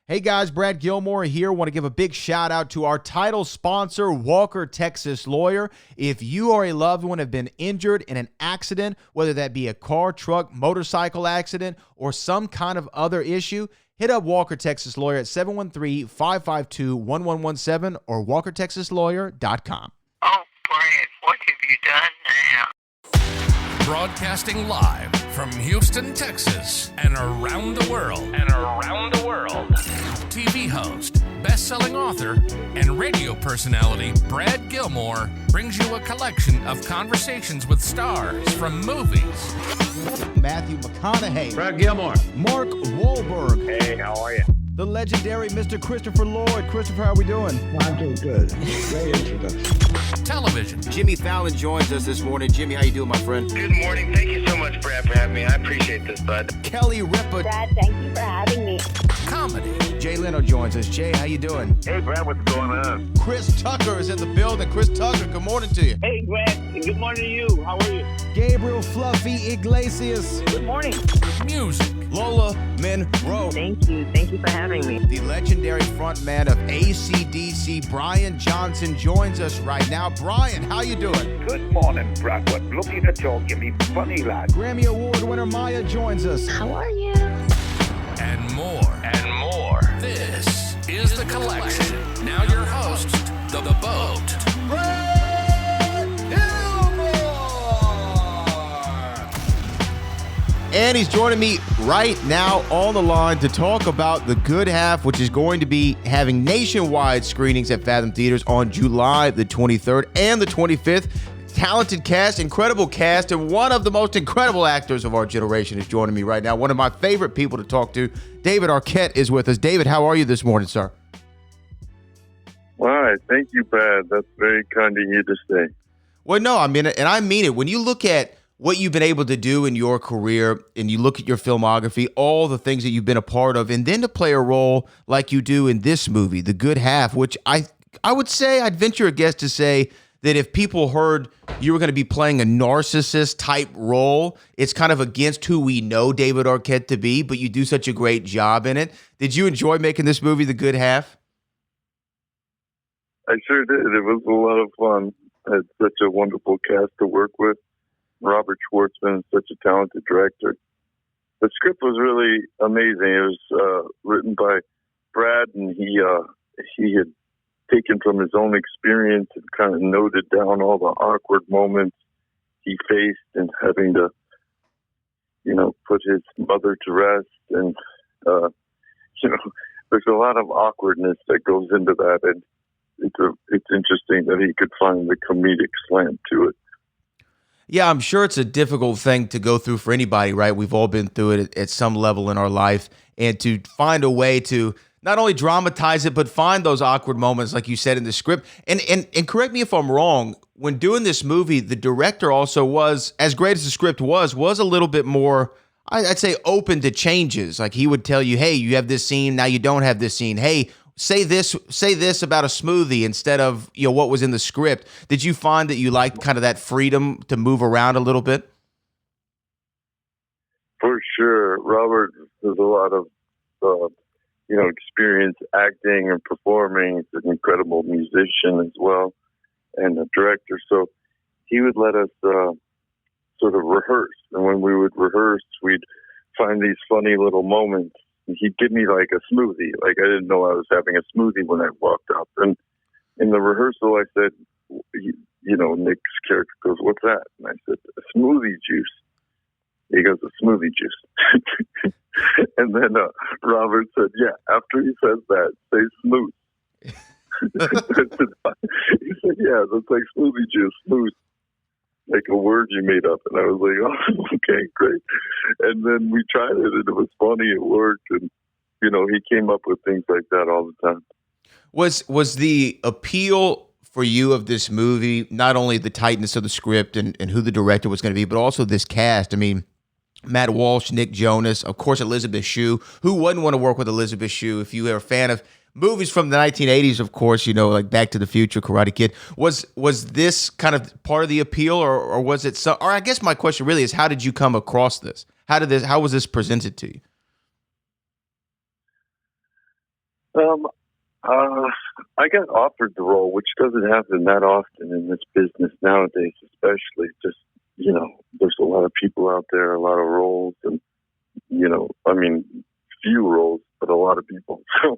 Hey guys, Brad Gilmore here. Want to give a big shout out to our title sponsor, Walker Texas Lawyer. If you or a loved one have been injured in an accident, whether that be a car, truck, motorcycle accident, or some kind of other issue, hit up Walker Texas Lawyer at 713-552-1117 or walkertexaslawyer.com. Oh, Brad, what have you done now? Broadcasting live from Houston, Texas, and around the world. TV host, best-selling author, and radio personality Brad Gilmore brings you a collection of conversations with stars from movies. Matthew McConaughey. Brad Gilmore. Mark Wahlberg. Hey, how are you? The legendary Mr. Christopher Lloyd. Christopher, how are we doing? I'm doing good. Great introduction. Television. Jimmy Fallon joins us this morning. Jimmy, how you doing, my friend? Good morning. Thank you so much, Brad, for having me. I appreciate this, bud. Kelly Ripa. Brad, thank you for having me. Comedy. Jay Leno joins us. Jay, how you doing? Hey, Brad, what's going on? Chris Tucker is in the building. Chris Tucker, good morning to you. Hey, Brad. Good morning to you. How are you? Gabriel Fluffy Iglesias. Good morning. Music. Lola Monroe. Thank you. Thank you for having me. The legendary frontman of AC/DC, Brian Johnson, joins us right now. Brian, how you doing? Good morning, Brad. What looking to talk, you me funny lad. Grammy Award winner Maya joins us. How are you? And more. This is The Collection. Now your host, The Boat. Brad Gilmore! And he's joining me right now on the line to talk about The Good Half, which is going to be having nationwide screenings at Fathom Theaters on July the 23rd and the 25th. Talented cast, incredible cast, and one of the most incredible actors of our generation is joining me right now. One of my favorite people to talk to, David Arquette, is with us. David, how are you this morning, sir? All right. Thank you, Brad. That's very kind of you to say. Well, no, I mean it, and I mean it. When you look at what you've been able to do in your career and you look at your filmography, all the things that you've been a part of, and then to play a role like you do in this movie, The Good Half, which I would say, I'd venture a guess to say that if people heard you were going to be playing a narcissist type role, it's kind of against who we know David Arquette to be, but you do such a great job in it. Did you enjoy making this movie, The Good Half? I sure did. It was a lot of fun. I had such a wonderful cast to work with. Robert Schwartzman is such a talented director. The script was really amazing. It was written by Brad, and he had taken from his own experience and kind of noted down all the awkward moments he faced and having to, put his mother to rest. And, there's a lot of awkwardness that goes into that. And it's interesting that he could find the comedic slant to it. Yeah, I'm sure it's a difficult thing to go through for anybody, right? We've all been through it at some level in our life. And to find a way to not only dramatize it, but find those awkward moments, like you said in the script. And correct me if I'm wrong, when doing this movie, the director also was, as great as the script was a little bit more, I'd say, open to changes. Like he would tell you, hey, you have this scene, now you don't have this scene. Hey, say this about a smoothie instead of what was in the script. Did you find that you liked kind of that freedom to move around a little bit? For sure. Robert has a lot of experience acting and performing. He's an incredible musician as well and a director. So he would let us sort of rehearse. And when we would rehearse, we'd find these funny little moments. And he'd give me like a smoothie. Like I didn't know I was having a smoothie when I walked up. And in the rehearsal, I said, Nick's character goes, "What's that?" And I said, "A smoothie juice." He goes, "A smoothie juice." And then Robert said, "Yeah, after he says that, say smooth." He said, "Yeah, that's like smoothie juice, smooth. Like a word you made up." And I was like, "Oh, okay, great." And then we tried it, and it was funny. It worked. And, he came up with things like that all the time. Was the appeal for you of this movie not only the tightness of the script and who the director was going to be, but also this cast? I mean, Matt Walsh, Nick Jonas, of course, Elizabeth Shue. Who wouldn't want to work with Elizabeth Shue if you are a fan of movies from the 1980s, of course, like Back to the Future, Karate Kid. Was this kind of part of the appeal, or was it so? Or I guess my question really is, how did you come across this? How was this presented to you? Um, I got offered the role, which doesn't happen that often in this business nowadays, especially. Just, there's a lot of people out there, a lot of roles, and, few roles, but a lot of people. So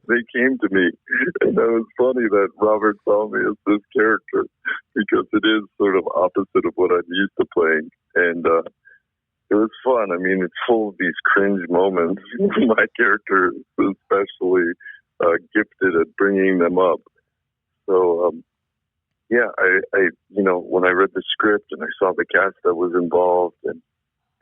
they came to me, and it was funny that Robert saw me as this character because it is sort of opposite of what I'm used to playing. And it was fun. I mean, it's full of these cringe moments. My character is especially gifted at bringing them up. So, I when I read the script and I saw the cast that was involved and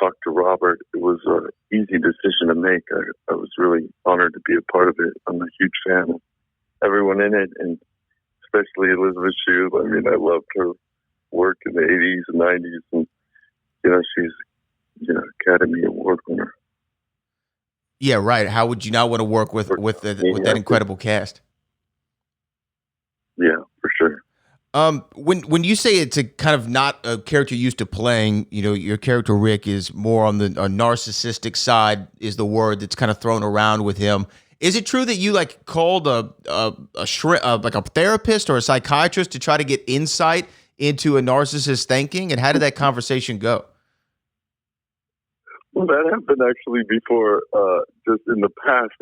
talked to Robert, it was an easy decision to make. I was really honored to be a part of it. I'm a huge fan of everyone in it, and especially Elizabeth Shue. I mean, I loved her work in the 80s and 90s, and, she's, Academy Award winner. Yeah, right. How would you not want to work with that incredible cast? Yeah, for sure. When you say it's a kind of not a character you're used to playing, your character Rick is more on the narcissistic side is the word that's kind of thrown around with him. Is it true that you called a therapist or a psychiatrist to try to get insight into a narcissist's thinking? And how did that conversation go? Well, that happened actually before. Just in the past,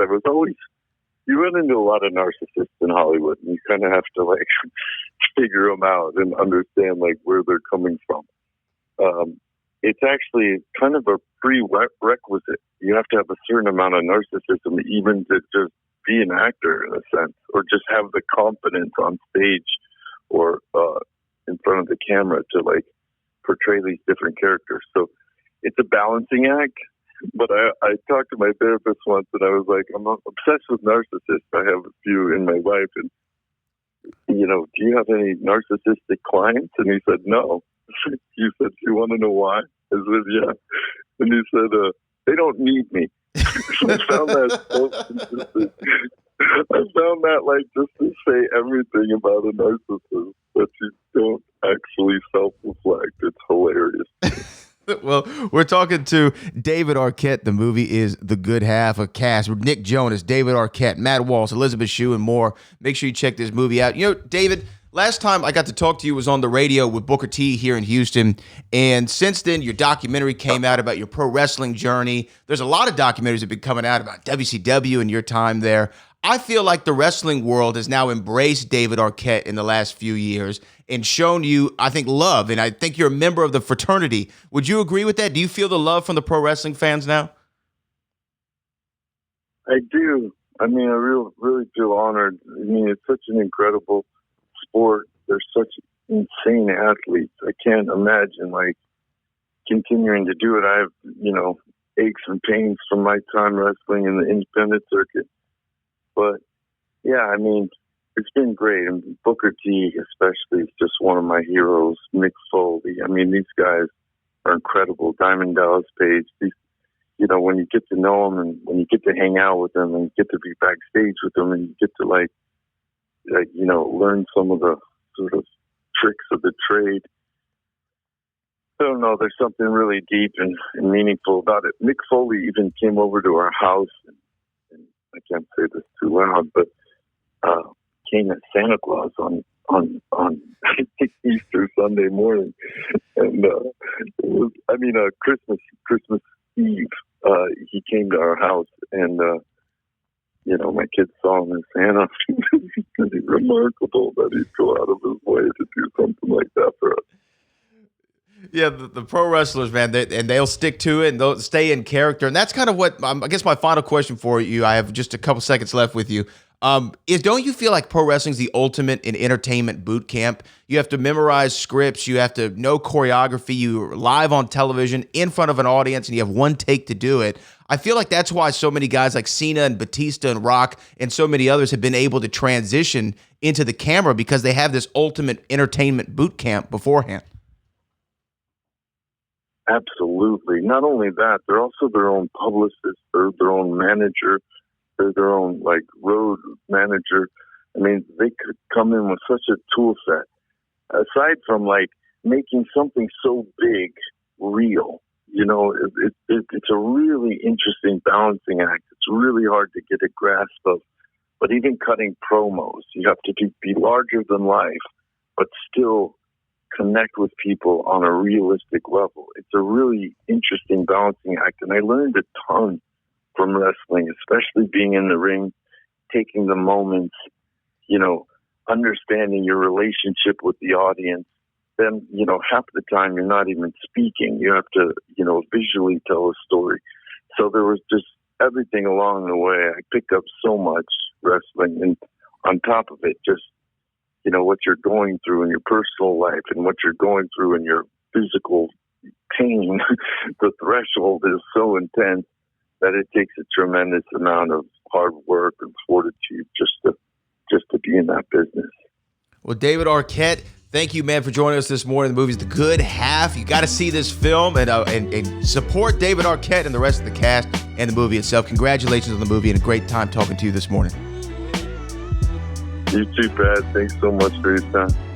you run into a lot of narcissists in Hollywood, and you kind of have to figure them out and understand where they're coming from. It's actually kind of a prerequisite. You have to have a certain amount of narcissism even to just be an actor in a sense, or just have the confidence on stage or in front of the camera to portray these different characters. So it's a balancing act. But I talked to my therapist once, and I was like, I'm obsessed with narcissists. I have a few in my life, and do you have any narcissistic clients? And he said, no. He said, do you want to know why? I said, yeah. And he said, they don't need me. So I found that so consistent. I found that just to say everything about a narcissist, but you don't actually self-reflect. It's hilarious. Well, we're talking to David Arquette. The movie is The Good Half, a cast with Nick Jonas, David Arquette, Matt Walsh, Elizabeth Shue, and more. Make sure you check this movie out. David, last time I got to talk to you was on the radio with Booker T here in Houston. And since then, your documentary came out about your pro wrestling journey. There's a lot of documentaries that have been coming out about WCW and your time there. I feel like the wrestling world has now embraced David Arquette in the last few years and shown you, I think, love. And I think you're a member of the fraternity. Would you agree with that? Do you feel the love from the pro wrestling fans now? I do. I mean, I really feel honored. I mean, it's such an incredible sport. There's such insane athletes. I can't imagine, continuing to do it. I have, aches and pains from my time wrestling in the independent circuit. But, yeah, I mean, it's been great. And Booker T especially is just one of my heroes. Mick Foley. I mean, these guys are incredible. Diamond Dallas Page. These, when you get to know them and when you get to hang out with them and you get to be backstage with them and you get to, learn some of the sort of tricks of the trade. I don't know. There's something really deep and meaningful about it. Mick Foley even came over to our house and I can't say this too loud, but came as Santa Claus on Easter Sunday morning, and it was, Christmas Eve. He came to our house, and my kids saw him as Santa. It's pretty remarkable that he'd go out of his way to do something like that for us. Yeah, the pro wrestlers, man, they'll stick to it and they'll stay in character. And that's kind of what, I guess my final question for you, I have just a couple seconds left with you, is don't you feel like pro wrestling is the ultimate in entertainment boot camp? You have to memorize scripts, you have to know choreography, you're live on television in front of an audience, and you have one take to do it. I feel like that's why so many guys like Cena and Batista and Rock and so many others have been able to transition into the camera because they have this ultimate entertainment boot camp beforehand. Absolutely. Not only that, they're also their own publicist, they're their own manager, they're their own road manager. I mean, they could come in with such a tool set. Aside from making something so big real, it's a really interesting balancing act. it's really hard to get a grasp of. But even cutting promos, you have to be larger than life, but still connect with people on a realistic level. It's a really interesting balancing act, and I learned a ton from wrestling, especially being in the ring, taking the moments, understanding your relationship with the audience. Then, half the time you're not even speaking. You have to, visually tell a story. So there was just everything along the way. I picked up so much wrestling, and on top of it, just, what you're going through in your personal life and what you're going through in your physical pain. The threshold is so intense that it takes a tremendous amount of hard work and fortitude just to be in that business. Well, David Arquette, thank you, man, for joining us this morning. The movie's The Good Half. You got to see this film and support David Arquette and the rest of the cast and the movie itself. Congratulations on the movie, and a great time talking to you this morning. You too, Brad. Thanks so much for your time.